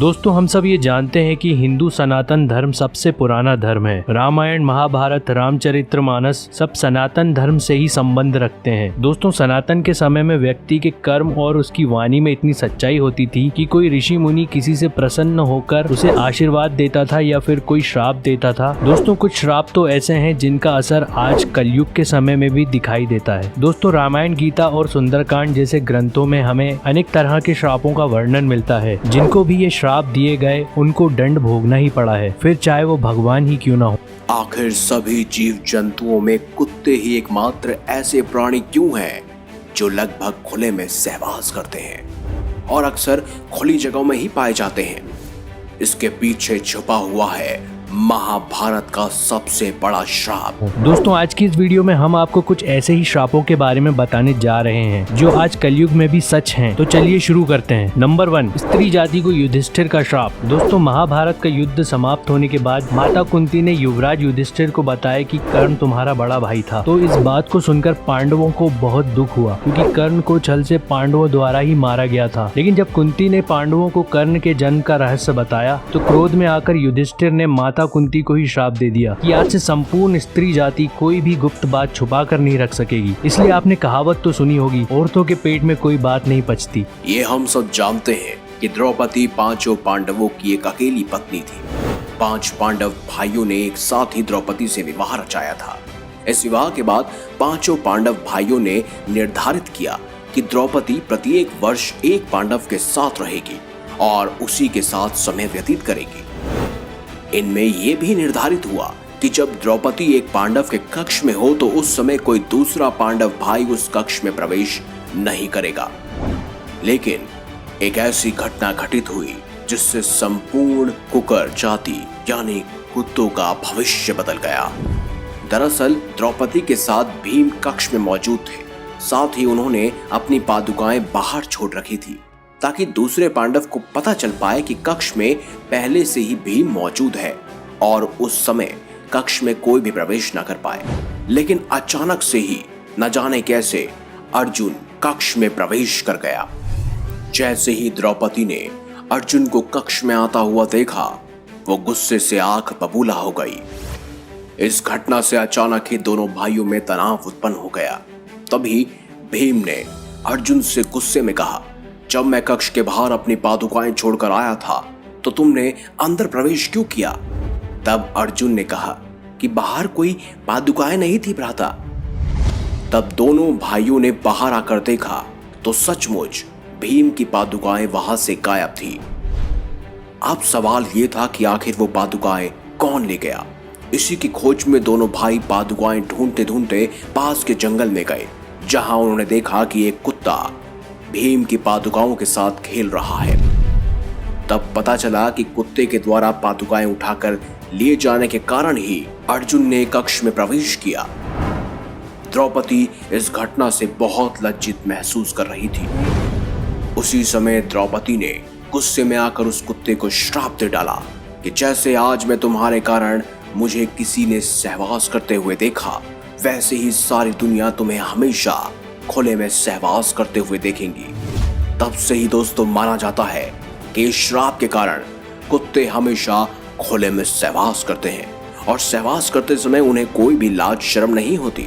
दोस्तों हम सब ये जानते हैं कि हिंदू सनातन धर्म सबसे पुराना धर्म है। रामायण, महाभारत, रामचरितमानस सब सनातन धर्म से ही संबंध रखते हैं। दोस्तों सनातन के समय में व्यक्ति के कर्म और उसकी वाणी में इतनी सच्चाई होती थी कि कोई ऋषि मुनि किसी से प्रसन्न होकर उसे आशीर्वाद देता था या फिर कोई श्राप देता था। दोस्तों कुछ श्राप तो ऐसे हैं जिनका असर आज कलयुग के समय में भी दिखाई देता है। दोस्तों रामायण, गीता और सुंदरकांड जैसे ग्रंथों में हमें अनेक तरह के श्रापों का वर्णन मिलता है। जिनको भी ये श्राप दिए गए उनको दंड भोगना ही पड़ा है, फिर चाहे वो भगवान ही क्यों ना हो। आखिर सभी जीव जंतुओं में कुत्ते ही एकमात्र ऐसे प्राणी क्यों हैं जो लगभग खुले में सहवास करते हैं और अक्सर खुली जगहों में ही पाए जाते हैं? इसके पीछे छुपा हुआ है महाभारत का सबसे बड़ा श्राप। दोस्तों आज की इस वीडियो में हम आपको कुछ ऐसे ही श्रापों के बारे में बताने जा रहे हैं जो आज कलयुग में भी सच हैं। तो चलिए शुरू करते हैं। नंबर 1, स्त्री जाति को युधिष्ठिर का श्राप। दोस्तों महाभारत का युद्ध समाप्त होने के बाद माता कुंती ने युवराज युधिष्ठिर को बताया कि कर्ण तुम्हारा बड़ा भाई था। तो इस बात को सुनकर पांडवों को बहुत दुख हुआ क्योंकि कर्ण को छल से पांडवों द्वारा ही मारा गया था। लेकिन जब कुंती ने पांडवों को कर्ण के जन्म का रहस्य बताया तो क्रोध में आकर युधिष्ठिर ने माता कुंती को ही श्राप दे दिया कि आज से संपूर्ण स्त्री जाति कोई भी गुप्त बात छुपा कर नहीं रख सकेगी। इसलिए आपने कहावत तो सुनी होगी, औरतों के पेट में कोई बात नहीं पचती। ये हम सब जानते हैं कि द्रौपदी पांचों पांडवों की एक अकेली पत्नी थी। 5 पांडव भाइयों ने एक साथ ही द्रौपदी से विवाह रचाया था। इस विवाह के बाद पांचों पांडव भाइयों ने निर्धारित किया कि द्रौपदी प्रत्येक वर्ष एक पांडव के साथ रहेगी और उसी के साथ समय व्यतीत करेगी। इनमें यह भी निर्धारित हुआ कि जब द्रौपदी एक पांडव के कक्ष में हो तो उस समय कोई दूसरा पांडव भाई उस कक्ष में प्रवेश नहीं करेगा। लेकिन एक ऐसी घटना घटित हुई जिससे संपूर्ण कुकर जाति यानी कुत्तों का भविष्य बदल गया। दरअसल द्रौपदी के साथ भीम कक्ष में मौजूद थे। साथ ही उन्होंने अपनी पादुकाएं बाहर छोड़ रखी थी ताकि दूसरे पांडव को पता चल पाए कि कक्ष में पहले से ही भीम मौजूद है और उस समय कक्ष में कोई भी प्रवेश न कर पाए। लेकिन अचानक से ही न जाने कैसे अर्जुन कक्ष में प्रवेश कर गया। जैसे ही द्रौपदी ने अर्जुन को कक्ष में आता हुआ देखा, वो गुस्से से आंख बबूला हो गई। इस घटना से अचानक ही दोनों भाइयों में तनाव उत्पन्न हो गया। तभी भीम ने अर्जुन से गुस्से में कहा, जब मैं कक्ष के बाहर अपनी पादुकाएं छोड़कर आया था तो तुमने अंदर प्रवेश क्यों किया? तब अर्जुन ने कहा कि बाहर कोई पादुकाएं नहीं थी भ्राता। तब दोनों भाइयों ने बाहर आकर देखा तो सचमुच भीम की पादुकाएं वहां से गायब थी। अब सवाल ये था कि आखिर वो पादुकाएं कौन ले गया। इसी की खोज में दोनों भाई पादुकाएं ढूंढते ढूंढते पास के जंगल में गए, जहां उन्होंने देखा कि एक कुत्ता भीम की पादुकाओं के साथ खेल रहा है। तब पता चला कि कुत्ते के द्वारा पादुकाएं उठाकर लिए जाने के कारण ही अर्जुन ने कक्ष में प्रवेश किया। द्रौपदी इस घटना से बहुत लज्जित महसूस कर रही थी। उसी समय द्रौपदी ने गुस्से में आकर उस कुत्ते को श्राप दे डाला कि जैसे आज मैं तुम्हारे कारण मुझे किसी ने सहवास करते हुए देखा, वैसे ही सारी दुनिया तुम्हें हमेशा खुले में सहवास करते हुए देखेंगी। तब से ही दोस्तों माना जाता है कि इस श्राप के कारण कुत्ते हमेशा खुले में सहवास करते हैं और सहवास करते समय उन्हें कोई भी लाज शर्म नहीं होती,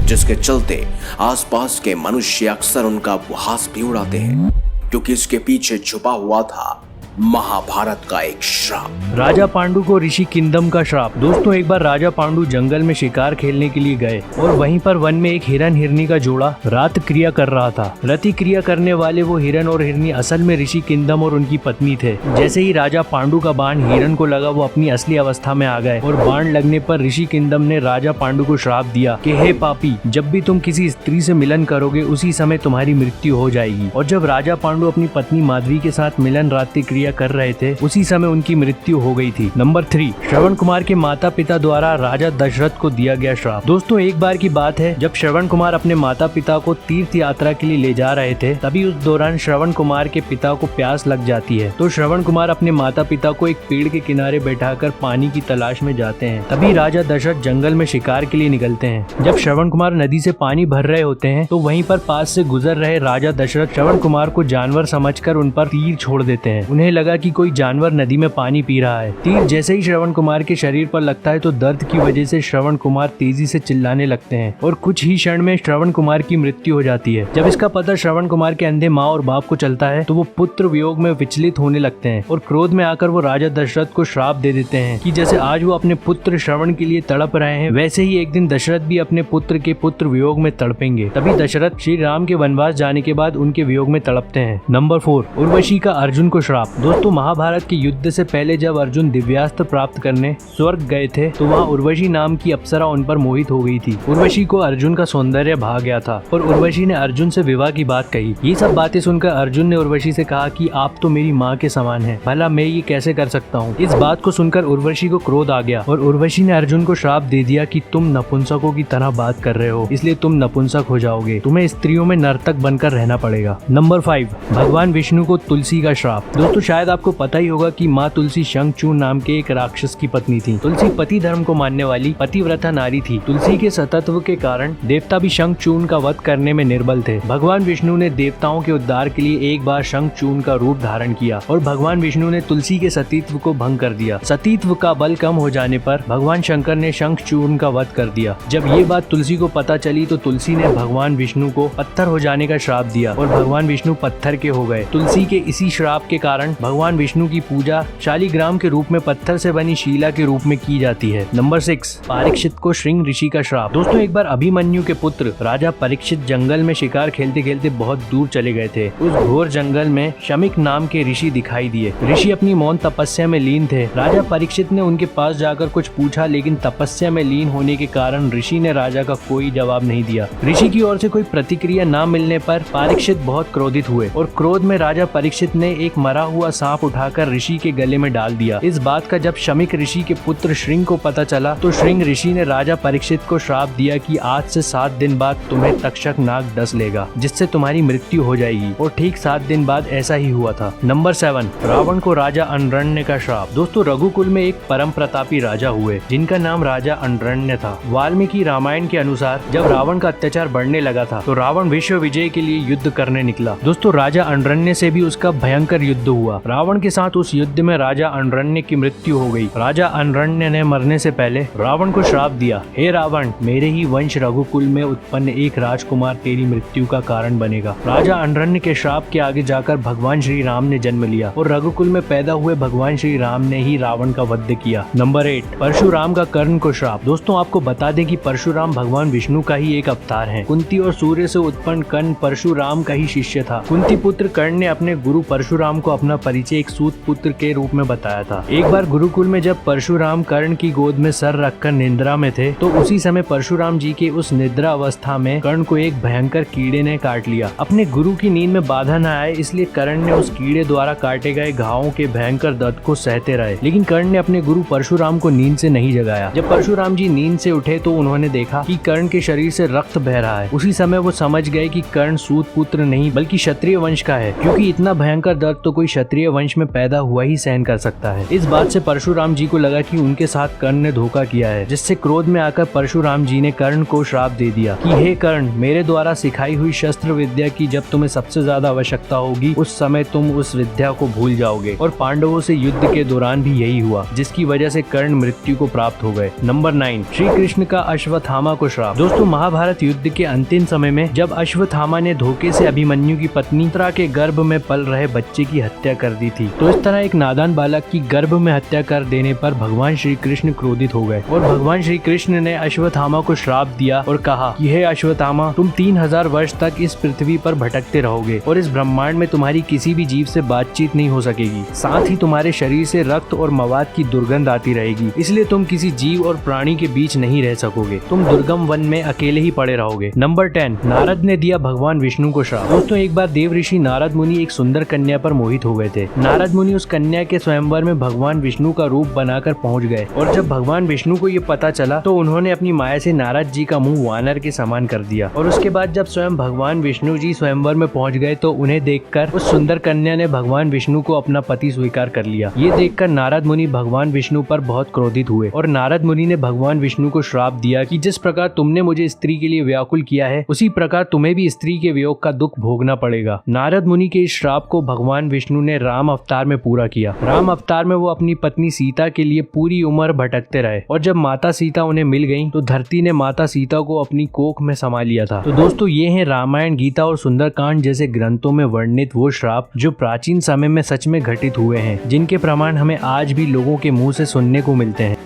जिसके चलते आसपास के मनुष्य अक्सर उनका उपहास भी उड़ाते हैं, क्योंकि इसके पीछे छुपा हुआ था महाभारत का एक श्राप। राजा पांडु को ऋषि किंदम का श्राप। दोस्तों एक बार राजा पांडु जंगल में शिकार खेलने के लिए गए और वहीं पर वन में एक हिरन हिरनी का जोड़ा रात क्रिया कर रहा था। रति क्रिया करने वाले वो हिरन और हिरनी असल में ऋषि किंदम और उनकी पत्नी थे। जैसे ही राजा पांडु का बाण हिरन को लगा, वो अपनी असली अवस्था में आ गए और बाण लगने पर ऋषि किंदम ने राजा पांडु को श्राप दिया कि हे पापी, जब भी तुम किसी स्त्री से मिलन करोगे उसी समय तुम्हारी मृत्यु हो जाएगी। और जब राजा पांडु अपनी पत्नी माधवी के साथ मिलन रात्रि क्रिया कर रहे थे उसी समय उनकी मृत्यु हो गई थी। नंबर 3, श्रवण कुमार के माता पिता द्वारा राजा दशरथ को दिया गया श्राप। दोस्तों एक बार की बात है जब श्रवण कुमार अपने माता पिता को तीर्थ यात्रा के लिए ले जा रहे थे, तभी उस दौरान श्रवण कुमार के पिता को प्यास लग जाती है। तो श्रवण कुमार अपने माता पिता को एक पेड़ के किनारे बैठाकर पानी की तलाश में जाते हैं। तभी राजा दशरथ जंगल में शिकार के लिए निकलते हैं। जब श्रवण कुमार नदी से पानी भर रहे होते हैं तो वहीं पर पास से गुजर रहे राजा दशरथ श्रवण कुमार को जानवर समझकर उन पर तीर छोड़ देते हैं। उन्हें उन्हें लगा कि कोई जानवर नदी में पानी पी रहा है। तीर जैसे ही श्रवण कुमार के शरीर पर लगता है तो दर्द की वजह से श्रवण कुमार तेजी से चिल्लाने लगते हैं और कुछ ही क्षण में श्रवण कुमार की मृत्यु हो जाती है। जब इसका पता श्रवण कुमार के अंधे माँ और बाप को चलता है तो वो पुत्र वियोग में विचलित होने लगते हैं और क्रोध में आकर वो राजा दशरथ को श्राप दे देते हैं कि जैसे आज वो अपने पुत्र श्रवण के लिए तड़प रहे हैं, वैसे ही एक दिन दशरथ भी अपने पुत्र के पुत्र वियोग में तड़पेंगे। तभी दशरथ श्री राम के वनवास जाने के बाद उनके वियोग में तड़पते हैं। नंबर 4, उर्वशी का अर्जुन को श्राप। दोस्तों, महाभारत के युद्ध से पहले जब अर्जुन दिव्यास्त्र प्राप्त करने स्वर्ग गए थे तो वहाँ उर्वशी नाम की अप्सरा उन पर मोहित हो गई थी। उर्वशी को अर्जुन का सौंदर्य भा गया था और उर्वशी ने अर्जुन से विवाह की बात कही। ये सब बातें सुनकर अर्जुन ने उर्वशी से कहा कि आप तो मेरी माँ के समान हैं, भला मैं ये कैसे कर सकता हूँ। इस बात को सुनकर उर्वशी को क्रोध आ गया और उर्वशी ने अर्जुन को श्राप दे दिया कि तुम नपुंसकों की तरह बात कर रहे हो, इसलिए तुम नपुंसक हो जाओगे, तुम्हें स्त्रियों में नर्तक बनकर रहना पड़ेगा। नंबर 5, भगवान विष्णु को तुलसी का श्राप। दोस्तों, शायद आपको पता ही होगा कि माँ तुलसी शंखचूड़ नाम के एक राक्षस की पत्नी थी। तुलसी पति धर्म को मानने वाली पतिव्रता नारी थी। तुलसी के सतत्व के कारण देवता भी शंखचूड़ का वध करने में निर्बल थे। भगवान विष्णु ने देवताओं के उद्धार के लिए एक बार शंखचूड़ का रूप धारण किया और भगवान विष्णु ने तुलसी के सतीत्व को भंग कर दिया। सतीत्व का बल कम हो जाने पर भगवान शंकर ने शंखचूड़ का वध कर दिया। जब ये बात तुलसी को पता चली तो तुलसी ने भगवान विष्णु को पत्थर हो जाने का श्राप दिया और भगवान विष्णु पत्थर के हो गए। तुलसी के इसी श्राप के कारण भगवान विष्णु की पूजा शालिग्राम के रूप में पत्थर से बनी शिला के रूप में की जाती है। नंबर 6, परीक्षित को श्रृंग ऋषि का श्राप। दोस्तों, एक बार अभिमन्यु के पुत्र राजा परीक्षित जंगल में शिकार खेलते खेलते बहुत दूर चले गए थे। उस घोर जंगल में शमिक नाम के ऋषि दिखाई दिए। ऋषि अपनी मौन तपस्या में लीन थे। राजा परीक्षित ने उनके पास जाकर कुछ पूछा, लेकिन तपस्या में लीन होने के कारण ऋषि ने राजा का कोई जवाब नहीं दिया। ऋषि की ओर से कोई प्रतिक्रिया न मिलने पर परीक्षित बहुत क्रोधित हुए और क्रोध में राजा परीक्षित ने एक मरा हुआ सांप उठाकर ऋषि के गले में डाल दिया। इस बात का जब शमिक ऋषि के पुत्र श्रृंग को पता चला तो श्रृंग ऋषि ने राजा परीक्षित को श्राप दिया कि आज से 7 दिन बाद तुम्हें तक्षक नाग डस लेगा, जिससे तुम्हारी मृत्यु हो जाएगी। और ठीक 7 दिन बाद ऐसा ही हुआ था। नंबर 7, रावण को राजा अनरण्य का श्राप। दोस्तों, रघुकुल में एक परम प्रतापी राजा हुए जिनका नाम राजा अनरण्य था। वाल्मीकि रामायण के अनुसार जब रावण का अत्याचार बढ़ने लगा था तो रावण विश्व विजय के लिए युद्ध करने निकला। दोस्तों, राजा अनरण्य से भी उसका भयंकर युद्ध हुआ। रावण के साथ उस युद्ध में राजा अनरण्य की मृत्यु हो गई। राजा अनरण्य ने मरने से पहले रावण को श्राप दिया, हे रावण, मेरे ही वंश रघुकुल में उत्पन्न एक राजकुमार तेरी मृत्यु का कारण बनेगा। राजा अनरण्य के श्राप के आगे जाकर भगवान श्री राम ने जन्म लिया और रघुकुल में पैदा हुए भगवान श्री राम ने ही रावण का वध किया। नंबर 8, परशुराम का कर्ण को श्राप। दोस्तों, आपको बता दें कि परशुराम भगवान विष्णु का ही एक अवतार है। कुंती और सूर्य से उत्पन्न कर्ण परशुराम का ही शिष्य था। कुंती पुत्र कर्ण ने अपने गुरु परशुराम को अपना परिचय एक सूत पुत्र के रूप में बताया था। एक बार गुरुकुल में जब परशुराम कर्ण की गोद में सर रखकर निद्रा में थे तो उसी समय परशुराम जी के उस निद्रा अवस्था में कर्ण को एक भयंकर कीड़े ने काट लिया। अपने गुरु की नींद में बाधा न आए इसलिए कर्ण ने उस कीड़े द्वारा काटे गए घावों के भयंकर दर्द को सहते रहे, लेकिन कर्ण ने अपने गुरु परशुराम को नींद से नहीं जगाया। जब परशुराम जी नींद से उठे तो उन्होंने देखा कि कर्ण के शरीर से रक्त बह रहा है। उसी समय वो समझ गए कि कर्ण सूत पुत्र नहीं बल्कि क्षत्रिय वंश का है, क्योंकि इतना भयंकर दर्द तो कोई क्षत्रिय वंश में पैदा हुआ ही सहन कर सकता है। इस बात से परशुराम जी को लगा कि उनके साथ कर्ण ने धोखा किया है, जिससे क्रोध में आकर परशुराम जी ने कर्ण को श्राप दे दिया कि हे कर्ण, मेरे द्वारा सिखाई हुई शस्त्र विद्या की जब तुम्हें सबसे ज्यादा आवश्यकता होगी उस समय तुम उस विद्या को भूल जाओगे। और पांडवों से युद्ध के दौरान भी यही हुआ, जिसकी वजह से कर्ण मृत्यु को प्राप्त हो गए। नंबर 9, श्री कृष्ण का अश्वत्थामा को श्राप। दोस्तों, महाभारत युद्ध के अंतिम समय में जब अश्वत्थामा ने धोखे से अभिमन्यु की पत्नी उत्तरा के गर्भ में पल रहे बच्चे की हत्या कर दी थी, तो इस तरह एक नादान बालक की गर्भ में हत्या कर देने पर भगवान श्री कृष्ण क्रोधित हो गए और भगवान श्री कृष्ण ने अश्वत्थामा को श्राप दिया और कहा कि हे अश्वत्थामा, तुम 3000 वर्ष तक इस पृथ्वी पर भटकते रहोगे और इस ब्रह्मांड में तुम्हारी किसी भी जीव से बातचीत नहीं हो सकेगी। साथ ही तुम्हारे शरीर से रक्त और मवाद की दुर्गंध आती रहेगी, इसलिए तुम किसी जीव और प्राणी के बीच नहीं रह सकोगे। तुम दुर्गम वन में अकेले ही पड़े रहोगे। नंबर 10, नारद ने दिया भगवान विष्णु को श्राप। दोस्तों, एक बार देव ऋषि नारद मुनि एक सुंदर कन्या पर मोहित हो गए थे। नारद मुनि उस कन्या के स्वयंवर में भगवान विष्णु का रूप बनाकर पहुंच गए और जब भगवान विष्णु को ये पता चला तो उन्होंने अपनी माया से नारद जी का मुंह वानर के समान कर दिया। और उसके बाद जब स्वयं भगवान विष्णु जी स्वयंवर में पहुंच गए तो उन्हें देखकर उस सुंदर कन्या ने भगवान विष्णु को अपना पति स्वीकार कर लिया। ये देखकर नारद मुनि भगवान विष्णु पर बहुत क्रोधित हुए और नारद मुनि ने भगवान विष्णु को श्राप दिया कि जिस प्रकार तुमने मुझे स्त्री के लिए व्याकुल किया है उसी प्रकार तुम्हें भी स्त्री के वियोग का दुख भोगना पड़ेगा। नारद मुनि के इस श्राप को भगवान विष्णु ने राम अवतार में पूरा किया। राम अवतार में वो अपनी पत्नी सीता के लिए पूरी उम्र भटकते रहे और जब माता सीता उन्हें मिल गई तो धरती ने माता सीता को अपनी कोख में समा लिया था। तो दोस्तों ये हैं रामायण, गीता और सुंदरकांड जैसे ग्रंथों में वर्णित वो श्राप जो प्राचीन समय में सच में घटित हुए हैं, जिनके प्रमाण हमें आज भी लोगों के मुंह से सुनने को मिलते हैं।